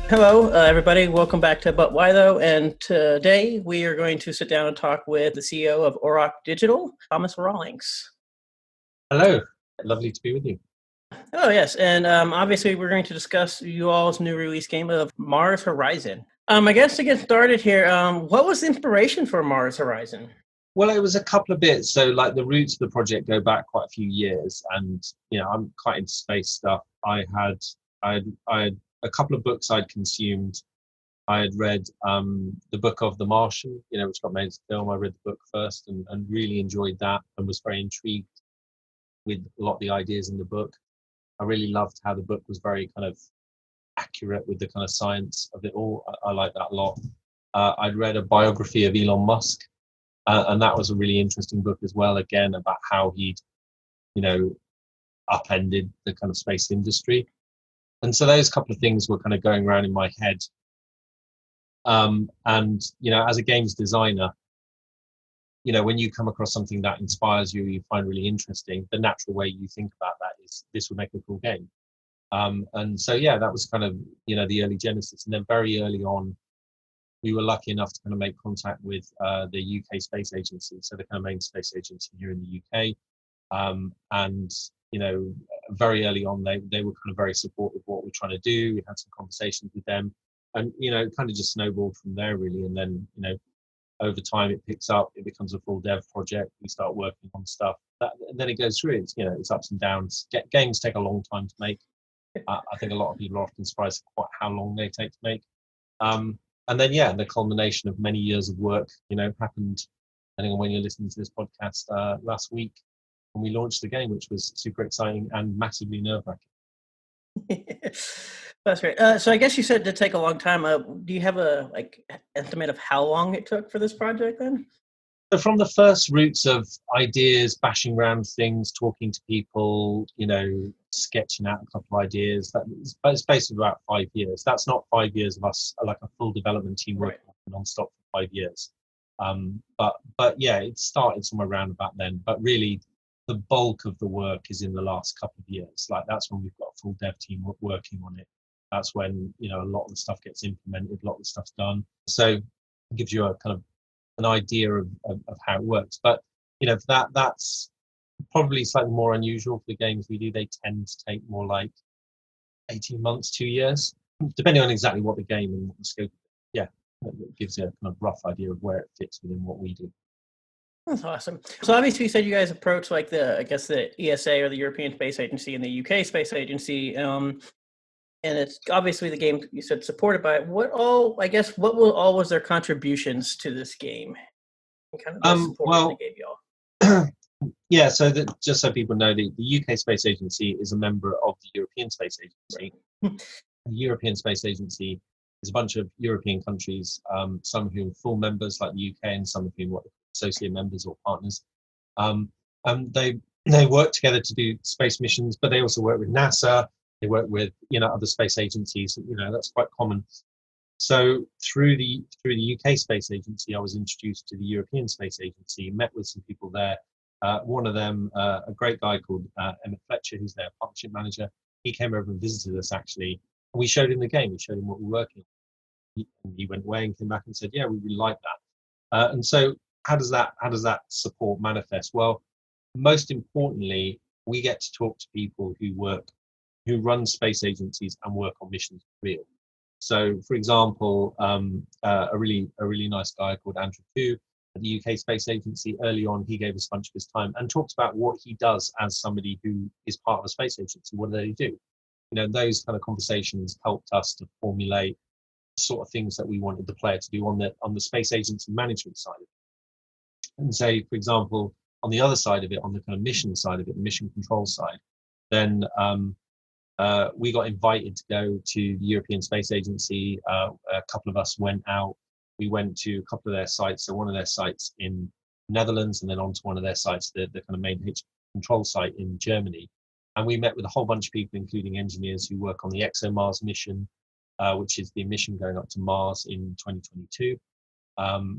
Hello, everybody. Welcome back to But Why Though? And today we are going to sit down and talk with the CEO of Auroch Digital, Tomas Rawlings. Hello, lovely to be with you. Oh, yes. And obviously, we're going to discuss you all's new release game of Mars Horizon. I guess to get started here, what was the inspiration for Mars Horizon? Well, it was a couple of bits. So, like the roots of the project go back quite a few years, and I'm quite into space stuff. I had a couple of books I'd consumed. I had read the book of The Martian, which got made as a film. I read the book first and really enjoyed that, and was very intrigued with a lot of the ideas in the book. I really loved how the book was very kind of accurate with the kind of science of it all. I like that a lot. I'd read a biography of Elon Musk, and that was a really interesting book as well. Again, about how he'd, you know, upended the kind of space industry. And so those couple of things were kind of going around in my head. And as a games designer, when you come across something that inspires you, you find really interesting, the natural way you think about that is this would make a cool game. And so, yeah, that was kind of, the early genesis. And then very early on, we were lucky enough to kind of make contact with the UK Space Agency, so the kind of main space agency here in the UK. And, very early on, they were kind of very supportive of what we're trying to do. We had some conversations with them and, it kind of just snowballed from there, really. And then, over time it picks up, it becomes a full dev project. We start working on stuff and then it goes through. It's ups and downs. Games take a long time to make. I think a lot of people are often surprised at quite how long they take to make. And then, the culmination of many years of work, happened, depending on when you're listening to this podcast, last week when we launched the game, which was super exciting and massively nerve-wracking. That's great. So I guess you said it did take a long time. Do you have a estimate of how long it took for this project then? So from the first roots of ideas, bashing around things, talking to people, sketching out a couple of ideas, it's basically about 5 years. That's not 5 years of us, like a full development team working non-stop for 5 years. But yeah, it started somewhere around about then. But really, the bulk of the work is in the last couple of years. Like that's when we've got a full dev team working on it. That's when, a lot of the stuff gets implemented, a lot of the stuff's done. So it gives you a kind of an idea of how it works. But that's probably slightly more unusual for the games we do. They tend to take more like 18 months, 2 years, depending on exactly what the game and what the scope. Yeah, it gives you a kind of rough idea of where it fits within what we do. That's awesome. So obviously you said you guys approach like the ESA or the European Space Agency and the UK Space Agency. And it's obviously the game you said supported by it. What was their contributions to this game? And kind of the support they gave y'all. Yeah, so just so people know, the UK Space Agency is a member of the European Space Agency. Right. The European Space Agency is a bunch of European countries, some of whom are full members like the UK and some of whom are associate members or partners. And they work together to do space missions, but they also work with NASA. They work with other space agencies. That's quite common. So through the UK Space Agency, I was introduced to the European Space Agency. Met with some people there. One of them, a great guy called Emmett Fletcher, who's their partnership manager. He came over and visited us actually. And we showed him the game. We showed him what we're working on. He went away and came back and said, "Yeah, we really like that." And so, how does that support manifest? Well, most importantly, we get to talk to people who run space agencies and work on missions for real. So, for example, a really nice guy called Andrew Koo at the UK Space Agency. Early on, he gave us a bunch of his time and talked about what he does as somebody who is part of a space agency. What do they do? Those kind of conversations helped us to formulate the sort of things that we wanted the player to do on the space agency management side of it. And say, for example, on the other side of it, on the kind of mission side of it, the mission control side, then we got invited to go to the European Space Agency. A couple of us went out. We went to a couple of their sites. So one of their sites in Netherlands, and then onto one of their sites, the kind of main control site in Germany. And we met with a whole bunch of people, including engineers who work on the ExoMars mission, which is the mission going up to Mars in 2022.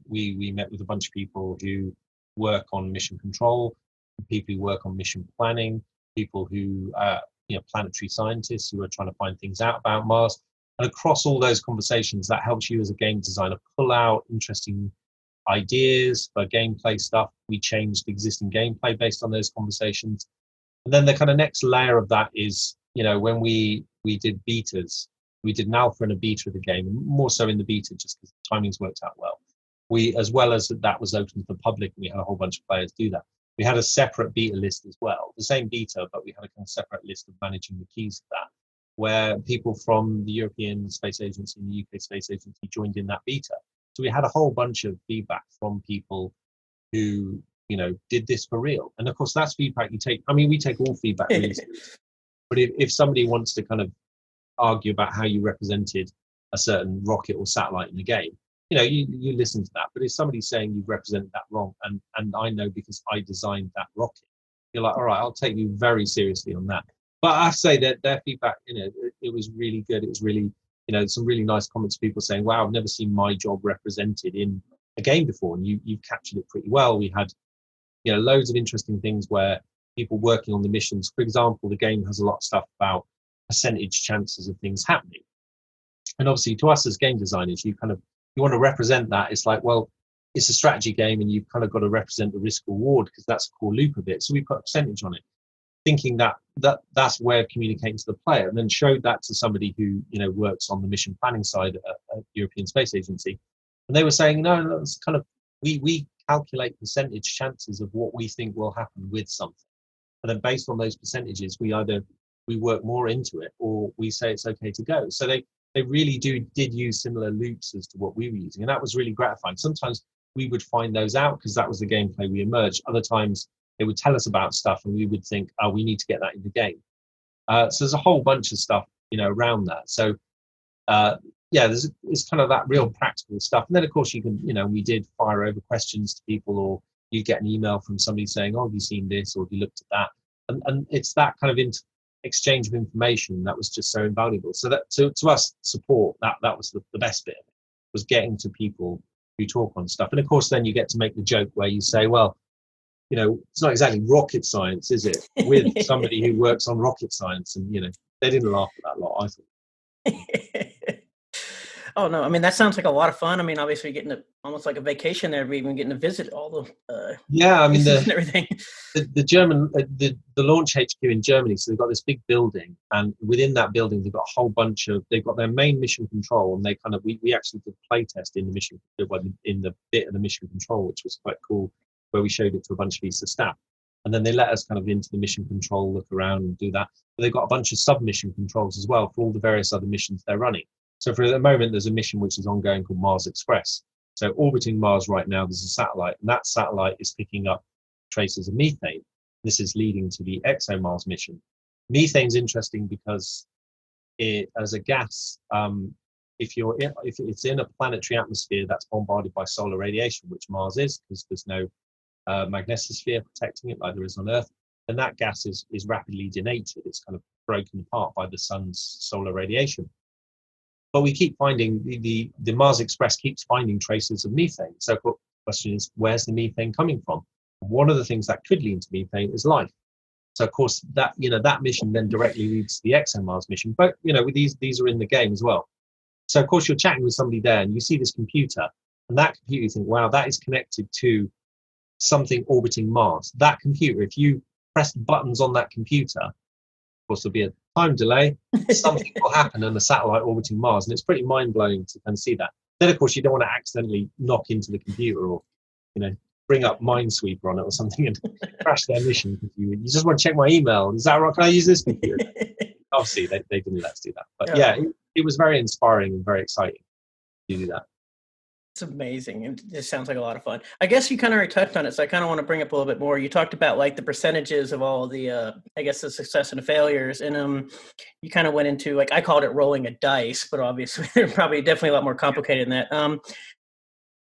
We met with a bunch of people who work on mission control, people who work on mission planning, people who planetary scientists who are trying to find things out about Mars. And across all those conversations, that helps you as a game designer pull out interesting ideas for gameplay stuff. We changed existing gameplay based on those conversations. And then the kind of next layer of that is, when we did betas, we did an alpha and a beta of the game, and more so in the beta just because the timings worked out well. We, as well as that was open to the public, and we had a whole bunch of players do that. We had a separate beta list as well, the same beta, but we had a kind of separate list of managing the keys of that, where people from the European Space Agency and the UK Space Agency joined in that beta. So we had a whole bunch of feedback from people who, did this for real. And of course, that's feedback you take. I mean, we take all feedback really seriously. But if somebody wants to kind of argue about how you represented a certain rocket or satellite in the game, you listen to that. But if somebody's saying you've represented that wrong, and I know because I designed that rocket, you're like, all right, I'll take you very seriously on that. But I have to say that their feedback, it was really good. It was really, some really nice comments, people saying, wow, I've never seen my job represented in a game before, and you've captured it pretty well. We had, loads of interesting things where people working on the missions, for example, the game has a lot of stuff about percentage chances of things happening. And obviously to us as game designers, you want to represent that. It's like, well, it's a strategy game and you've kind of got to represent the risk reward because that's a core loop of it. So we've put a percentage on it, thinking that's way of communicating to the player, and then showed that to somebody who, works on the mission planning side at the European Space Agency. And they were saying, no, it's kind of, we calculate percentage chances of what we think will happen with something. And then based on those percentages, we work more into it, or we say it's okay to go. So they really did use similar loops as to what we were using. And that was really gratifying. Sometimes we would find those out because that was the gameplay we emerged. Other times they would tell us about stuff and we would think, oh, we need to get that in the game. So there's a whole bunch of stuff, around that. So it's kind of that real practical stuff. And then of course you can, we did fire over questions to people, or you get an email from somebody saying, oh, have you seen this, or have you looked at that? And it's that kind of exchange of information that was just so invaluable. So that to us, support, that was the best bit of it, was getting to people who talk on stuff. And of course then you get to make the joke where you say, well, it's not exactly rocket science, is it, with somebody who works on rocket science? And they didn't laugh at that lot, I thought. Oh no, I mean, that sounds like a lot of fun. I mean, obviously getting almost like a vacation there, even getting to visit all the and everything. The German the launch HQ in Germany, so they've got this big building, and within that building they've got a whole bunch of, they've got their main mission control, and they kind of we actually did play test in the bit of the mission control, which was quite cool, where we showed it to a bunch of ESA staff, and then they let us kind of into the mission control, look around and do that. But they've got a bunch of sub-mission controls as well for all the various other missions they're running. So for the moment, there's a mission which is ongoing called Mars Express. So orbiting Mars right now, there's a satellite, and that satellite is picking up traces of methane. This is leading to the ExoMars mission. Methane's interesting because as a gas, if it's in a planetary atmosphere that's bombarded by solar radiation, which Mars is, because there's no magnetosphere protecting it like there is on Earth, then that gas is rapidly denated. It's kind of broken apart by the sun's solar radiation. But we keep finding, the Mars Express keeps finding traces of methane. So the question is, where's the methane coming from? One of the things that could lead to methane is life. So of course that mission then directly leads to the ExoMars mission. But with these are in the game as well. So of course you're chatting with somebody there, and you see this computer, and that computer, you think, wow, that is connected to something orbiting Mars. That computer, if you press buttons on that computer, of course there'll be a time delay, something will happen on the satellite orbiting Mars, and it's pretty mind-blowing to kind of see that. Then of course you don't want to accidentally knock into the computer, or bring up Minesweeper on it or something and crash their mission. You just want to check my email. Is that right? Can I use this computer? Obviously they didn't let us do that, but it was very inspiring and very exciting to do that. It's amazing. It just sounds like a lot of fun. I guess you kind of already touched on it, so I kind of want to bring up a little bit more. You talked about like the percentages of all the, I guess, the success and the failures, and you kind of went into, like, I called it rolling a dice, but obviously they're probably definitely a lot more complicated than that.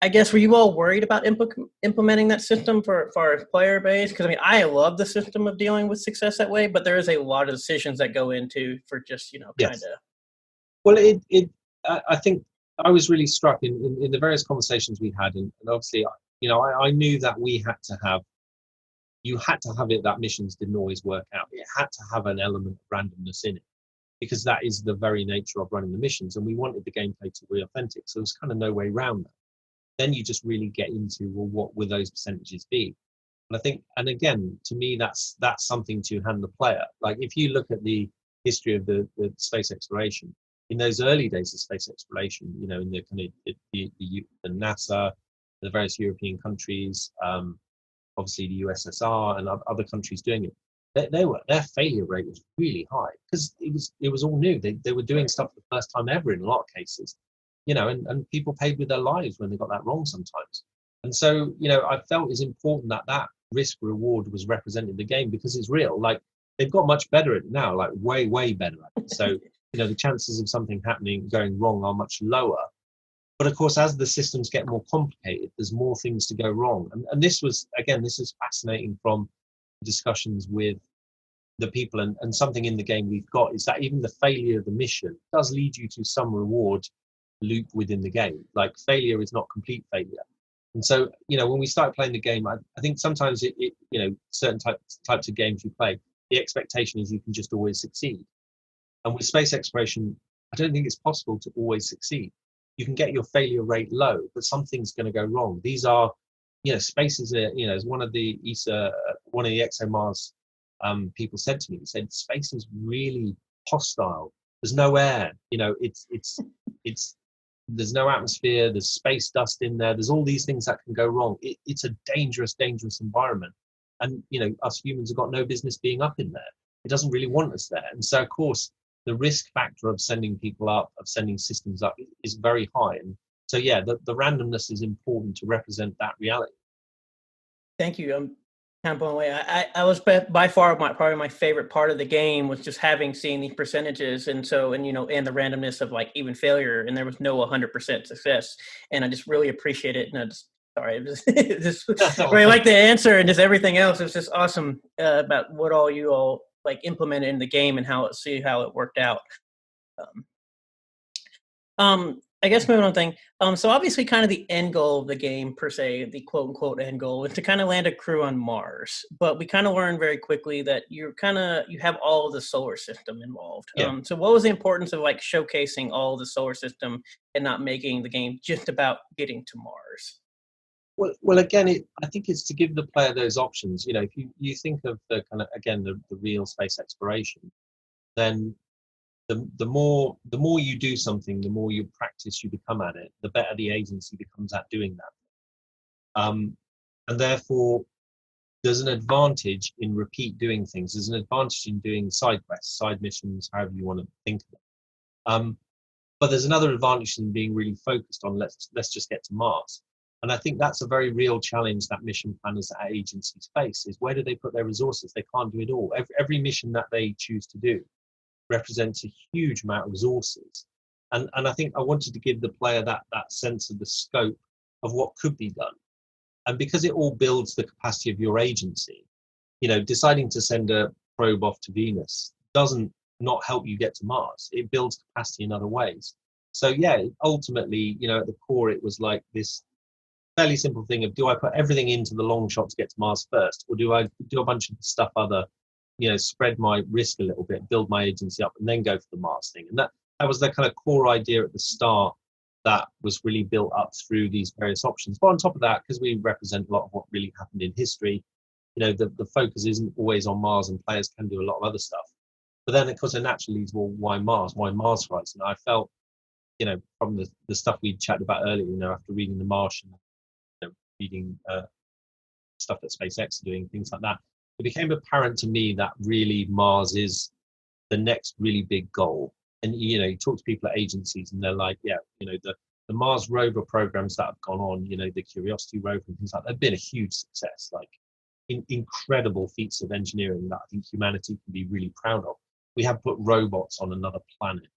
I guess, were you all worried about implementing that system for our player base? Because I mean, I love the system of dealing with success that way, but there is a lot of decisions that go into for just kind of. Well, I think I was really struck in the various conversations we had, and obviously, I knew that you had to have it that missions didn't always work out. It had to have an element of randomness in it. because that is the very nature of running the missions, and we wanted the gameplay to be authentic. So there's kind of no way around that. Then you just really get into, well, what will those percentages be? And I think, and again, to me, that's something to hand the player. Like if you look at the history of the space exploration, in those early days of space exploration, you know, in the kind of the NASA, the various European countries, obviously the USSR and other countries doing it, their failure rate was really high because it was all new. They were doing stuff for the first time ever in a lot of cases, you know, and people paid with their lives when they got that wrong sometimes. And so, you know, I felt it's important that risk reward was represented in the game because it's real. Like they've got much better at it now, like way better at it. So, you know, the chances of something going wrong are much lower. But of course, as the systems get more complicated, there's more things to go wrong. And this is fascinating from discussions with the people, and something in the game we've got is that even the failure of the mission does lead you to some reward loop within the game. Like failure is not complete failure. And so, you know, when we start playing the game, I think sometimes it you know, certain types of games you play, the expectation is you can just always succeed. And with space exploration, I don't think it's possible to always succeed. You can get your failure rate low, but something's going to go wrong. These are, you know, space is you know, as one of the ExoMars people said to me, he said, space is really hostile. There's no air, you know, it's there's no atmosphere, there's space dust in there, there's all these things that can go wrong. It's a dangerous environment. And, you know, us humans have got no business being up in there. It doesn't really want us there. And so, of course, the risk factor of sending people up, of sending systems up, is very high. And so, yeah, the randomness is important to represent that reality. Thank you. I'm kind of blown away. I was by far probably my favorite part of the game was just seen these percentages, and you know, and the randomness of like even failure, and there was no 100% success, and I just really appreciate it. And I just really like the answer, and just everything else. It was just awesome about what all you all like implemented in the game and how it worked out. I guess moving on thing. So obviously kind of the end goal of the game per se, the quote unquote end goal, is to kind of land a crew on Mars. But we kind of learned very quickly that you have all of the solar system involved. Yeah. So what was the importance of like showcasing all of the solar system and not making the game just about getting to Mars? Well, again, I think it's to give the player those options. You know, if you think of the kind of, again, the real space exploration, then the more you do something, the more you practice you become at it, the better the agency becomes at doing that. And therefore, there's an advantage in repeat doing things. There's an advantage in doing side quests, side missions, however you want to think of it. But there's another advantage in being really focused on let's just get to Mars. And I think that's a very real challenge that mission planners at agencies face, is where do they put their resources? They can't do it all. Every mission that they choose to do represents a huge amount of resources. And I think I wanted to give the player that sense of the scope of what could be done. And because it all builds the capacity of your agency, you know, deciding to send a probe off to Venus doesn't not help you get to Mars. It builds capacity in other ways. So yeah, ultimately, you know, at the core, it was like this fairly simple thing of, do I put everything into the long shot to get to Mars first, or do I do a bunch of stuff you know, spread my risk a little bit, build my agency up, and then go for the Mars thing? And that was the kind of core idea at the start that was really built up through these various options. But on top of that, because we represent a lot of what really happened in history, you know, the focus isn't always on Mars, and players can do a lot of other stuff. But then, of course, it naturally leads, well, why Mars? Why Mars Horizon? I felt, you know, from the stuff we chatted about earlier, you know, after reading The Martian, you know, reading stuff that SpaceX are doing, things like that, it became apparent to me that really Mars is the next really big goal. And, you know, you talk to people at agencies and they're like, yeah, you know, the Mars rover programs that have gone on, you know, the Curiosity rover and things like that, have been a huge success, like incredible feats of engineering that I think humanity can be really proud of. We have put robots on another planet,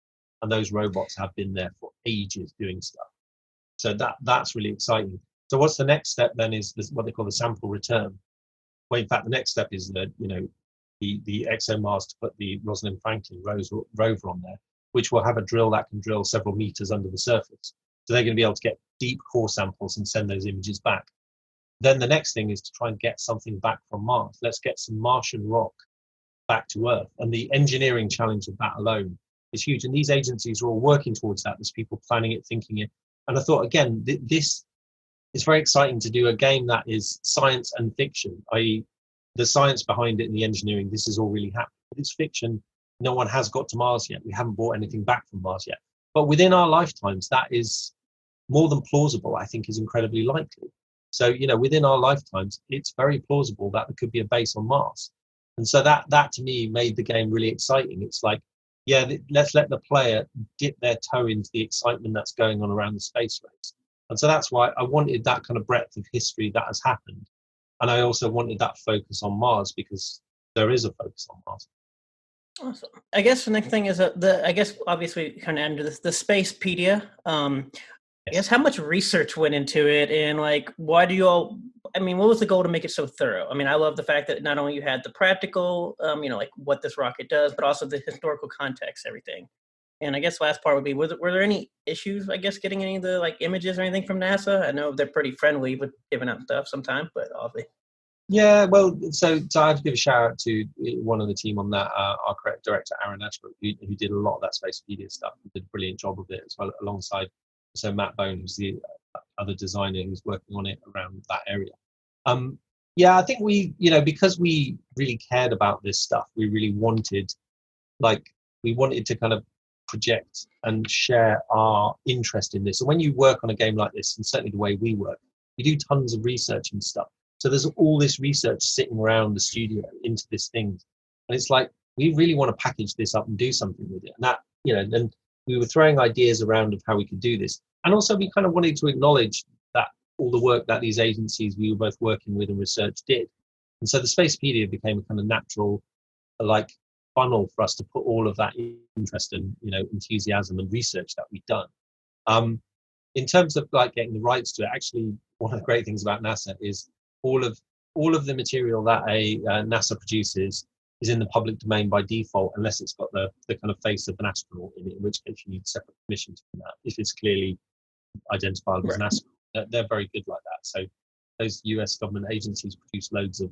and those robots have been there for ages doing stuff. So that's really exciting. So what's the next step then is what they call the sample return. Well, in fact, the next step is that, you know, the ExoMars to put the Rosalind Franklin rover on there, which will have a drill that can drill several meters under the surface. So they're going to be able to get deep core samples and send those images back. Then the next thing is to try and get something back from Mars. Let's get some Martian rock back to Earth. And the engineering challenge of that alone is huge. And these agencies are all working towards that. There's people planning it, thinking it. And I thought, again, this is very exciting to do a game that is science and fiction, i.e. the science behind it and the engineering, this is all really happening. But it's fiction. No one has got to Mars yet. We haven't brought anything back from Mars yet. But within our lifetimes, that is more than plausible, I think is incredibly likely. So, within our lifetimes, it's very plausible that there could be a base on Mars. And so that to me made the game really exciting. It's like, yeah, let's let the player dip their toe into the excitement that's going on around the space race. And so that's why I wanted that kind of breadth of history that has happened. And I also wanted that focus on Mars because there is a focus on Mars. Awesome. I guess the next thing is I guess obviously kind of under this, the Spacepedia. I guess how much research went into it, and like, why do you all? I mean, what was the goal to make it so thorough? I mean, I love the fact that not only you had the practical, like what this rocket does, but also the historical context, everything. And I guess last part would be, were there any issues, I guess, getting any of the like images or anything from NASA? I know they're pretty friendly with giving out stuff sometimes, but obviously. Yeah, well, so I have to give a shout out to one of the team on that, our creative director, Aaron Ashbrook, who did a lot of that Spacepedia stuff. He did a brilliant job of it as well, alongside Matt Bone, who's the other designer who's working on it around that area. Yeah, I think because we really cared about this stuff, we really wanted to kind of project and share our interest in this. So when you work on a game like this, and certainly the way we work, we do tons of research and stuff. So there's all this research sitting around the studio into this thing. And it's like, we really want to package this up and do something with it. And that, then we were throwing ideas around of how we could do this. And also we kind of wanted to acknowledge that all the work that these agencies we were both working with and research did. And so the Spacepedia became a kind of natural, funnel for us to put all of that interest and, enthusiasm and research that we've done. In terms of getting the rights to it, actually, one of the great things about NASA is all of the material that a NASA produces is in the public domain by default, unless it's got the kind of face of an astronaut in it, in which case you need separate permissions from that. If it's clearly identifiable as an astronaut, they're very good like that. So those US government agencies produce loads of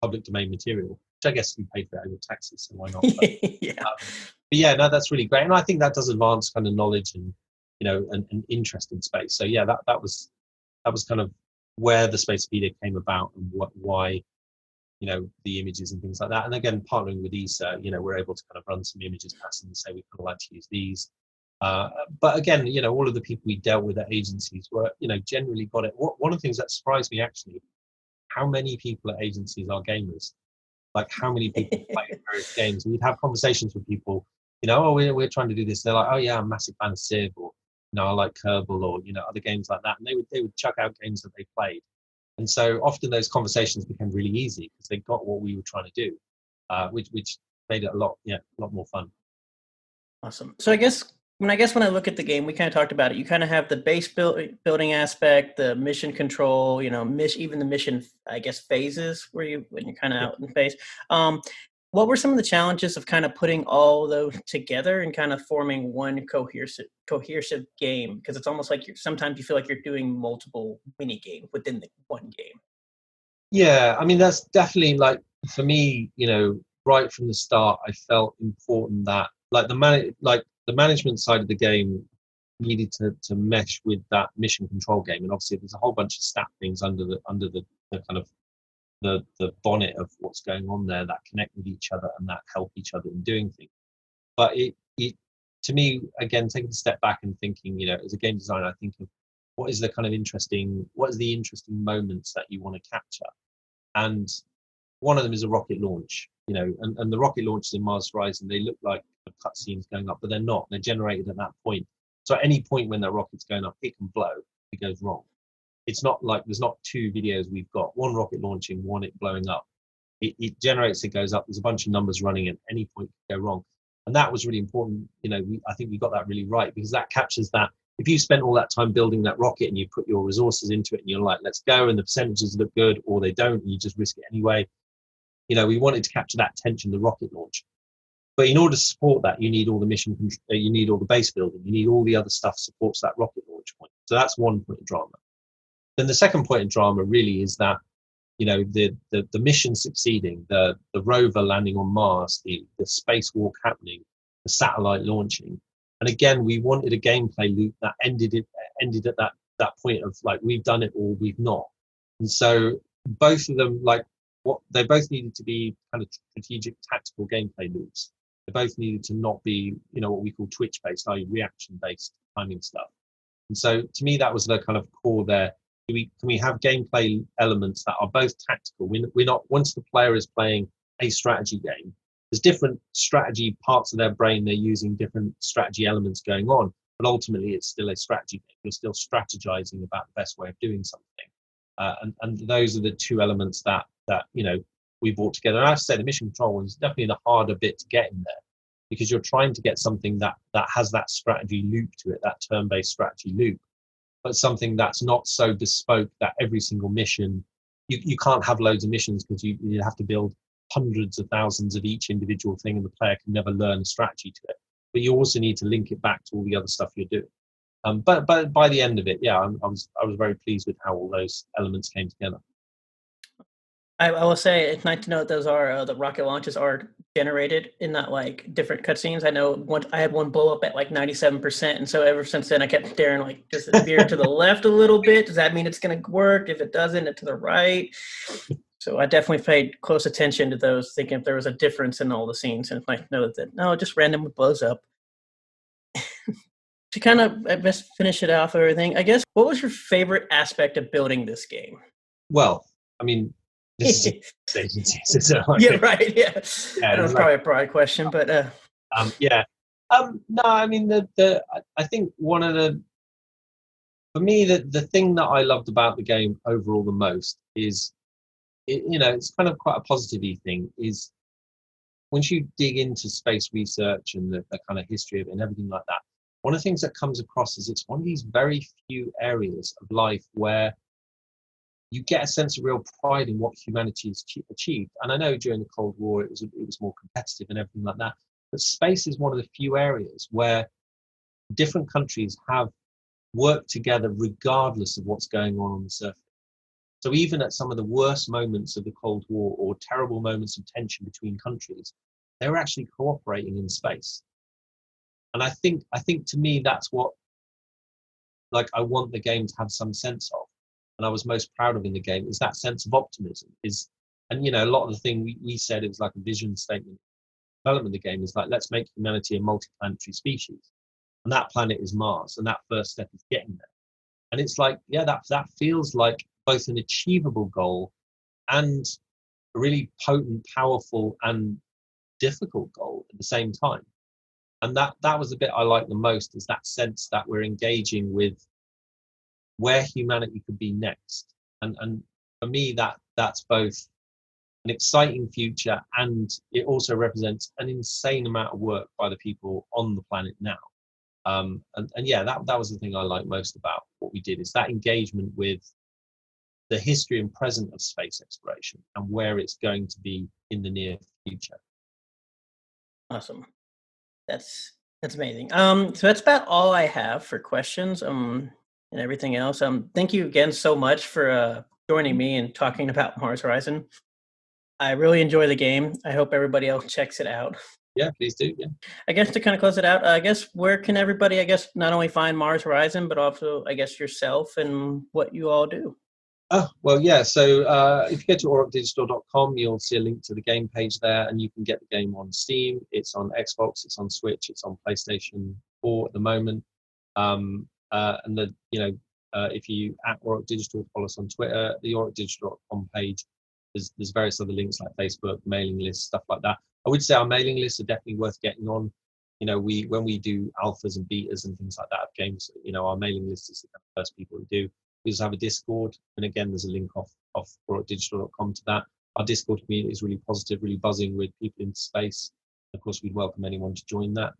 public domain material, which I guess you pay for it over taxes, so why not? But yeah, no, that's really great, and I think that does advance kind of knowledge and an interest in space. So yeah, that was kind of where the Spacepedia came about and why the images and things like that. And again, partnering with ESA, we're able to kind of run some images past them and say we kind of like to use these. But again, all of the people we dealt with at agencies were, generally got it. One of the things that surprised me actually, how many people at agencies are gamers? Like how many people play various games? We'd have conversations with people, we're trying to do this. They're like, oh yeah, I'm a massive fan of Civ, or I like Kerbal, or other games like that. And they would chuck out games that they played. And so often those conversations became really easy because they got what we were trying to do, which made it a lot more fun. Awesome. So I guess when I look at the game, we kind of talked about it. You kind of have the base building aspect, the mission control, even the mission, I guess, phases when you're kind of out in space. What were some of the challenges of kind of putting all those together and kind of forming one cohesive game? Because it's almost like sometimes you feel like you're doing multiple mini games within the one game. Yeah, I mean, that's definitely for me, right from the start, I felt important that the management side of the game needed to mesh with that mission control game. And obviously there's a whole bunch of stat things under the kind of the bonnet of what's going on there that connect with each other and that help each other in doing things. But it to me, again, taking a step back and thinking, as a game designer, I think of what is the interesting moments that you want to capture. And one of them is a rocket launch, and the rocket launches in Mars Horizon, they look like cutscenes going up, but they're not. They're generated at that point. So at any point when that rocket's going up, it can blow if it goes wrong. It's not like there's not two videos we've got, one rocket launching, one it blowing up. It generates, it goes up, there's a bunch of numbers running at any point can go wrong. And that was really important. I think we got that really right, because that captures that. If you spent all that time building that rocket and you put your resources into it and you're like, let's go, and the percentages look good, or they don't, and you just risk it anyway. We wanted to capture that tension, the rocket launch. But in order to support that, you need all the you need all the base building, you need all the other stuff supports that rocket launch point. So that's one point of drama. Then the second point of drama really is that, the mission succeeding, the rover landing on Mars, the spacewalk happening, the satellite launching. And again, we wanted a gameplay loop that ended at that point of like, we've done it or we've not. And so both of them, like, what they both needed to be kind of strategic, tactical gameplay loops. They both needed to not be, what we call twitch-based, i.e. reaction-based timing stuff. And so to me, that was the kind of core there. Can we have gameplay elements that are both tactical? We're not, once the player is playing a strategy game, there's different strategy parts of their brain. They're using different strategy elements going on, but ultimately it's still a strategy game. You're still strategizing about the best way of doing something. And those are the two elements that we brought together. And I have to say the mission control one is definitely the harder bit to get in there, because you're trying to get something that has that strategy loop to it, that turn-based strategy loop, but something that's not so bespoke that every single mission, you can't have loads of missions because you have to build hundreds of thousands of each individual thing, and the player can never learn a strategy to it. But you also need to link it back to all the other stuff you're doing. But by the end of it, I was very pleased with how all those elements came together. I will say it's nice to know that those are the rocket launches are generated in that like different cutscenes. I know I had one blow up at like 97%, and so ever since then I kept staring like, does it veer to the left a little bit? Does that mean it's going to work? If it doesn't, it's to the right. So I definitely paid close attention to those, thinking if there was a difference in all the scenes, and it's nice to know that no, it just randomly blows up. To kind of, I guess, finish it off everything, I guess, what was your favorite aspect of building this game? Well, I mean, this is agencies. Yeah, right. Yeah, that was probably a broad question, but no, I mean I think one of for me the thing that I loved about the game overall the most is it's kind of quite a positive-y thing, is once you dig into space research and the kind of history of it and everything like that, one of the things that comes across is it's one of these very few areas of life where you get a sense of real pride in what humanity has achieved. And I know during the Cold War it was more competitive and everything like that, but space is one of the few areas where different countries have worked together regardless of what's going on the surface. So even at some of the worst moments of the Cold War or terrible moments of tension between countries, they were actually cooperating in space. And I think to me that's what I want the game to have some sense of. And I was most proud of in the game is that sense of optimism. And a lot of the thing we said, it was like a vision statement. Development of the game is like, let's make humanity a multi-planetary species, and that planet is Mars, and that first step is getting there. And it's like, that feels like both an achievable goal and a really potent, powerful, and difficult goal at the same time. And that was the bit I liked the most, is that sense that we're engaging with where humanity could be next. And for me, that's both an exciting future, and it also represents an insane amount of work by the people on the planet now. That was the thing I liked most about what we did, is that engagement with the history and present of space exploration and where it's going to be in the near future. Awesome. That's amazing. So that's about all I have for questions and everything else. Thank you again so much for joining me and talking about Mars Horizon. I really enjoy the game. I hope everybody else checks it out. Yeah, please do. Yeah. I guess to kind of close it out, I guess where can everybody, not only find Mars Horizon, but also, yourself and what you all do? Oh, well, yeah. So if you go to aurocdigital.com, you'll see a link to the game page there, and you can get the game on Steam. It's on Xbox, it's on Switch, it's on PlayStation 4 at the moment. If you at Auroch Digital, follow us on Twitter, the aurocdigital.com page. There's various other links like Facebook, mailing lists, stuff like that. I would say our mailing lists are definitely worth getting on. When we do alphas and betas and things like that of games, our mailing list is the first people to do. We also have a Discord, and again, there's a link off aurocdigital.com to that. Our Discord community is really positive, really buzzing with people in space. Of course, we'd welcome anyone to join that.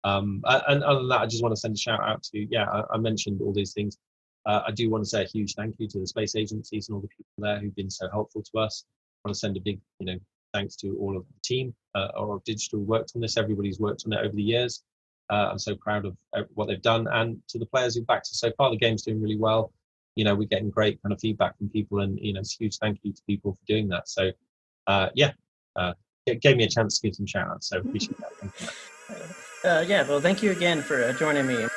And other than that, I just want to send a shout out to, I mentioned all these things. I do want to say a huge thank you to the space agencies and all the people there who've been so helpful to us. I want to send a big, thanks to all of the team. Auroch Digital worked on this. Everybody's worked on it over the years. I'm so proud of what they've done, and to the players who've backed us so far. The game's doing really well. We're getting great kind of feedback from people, and it's a huge thank you to people for doing that. So, it gave me a chance to give some shout outs. So appreciate that. Thank you. Yeah, well, thank you again for joining me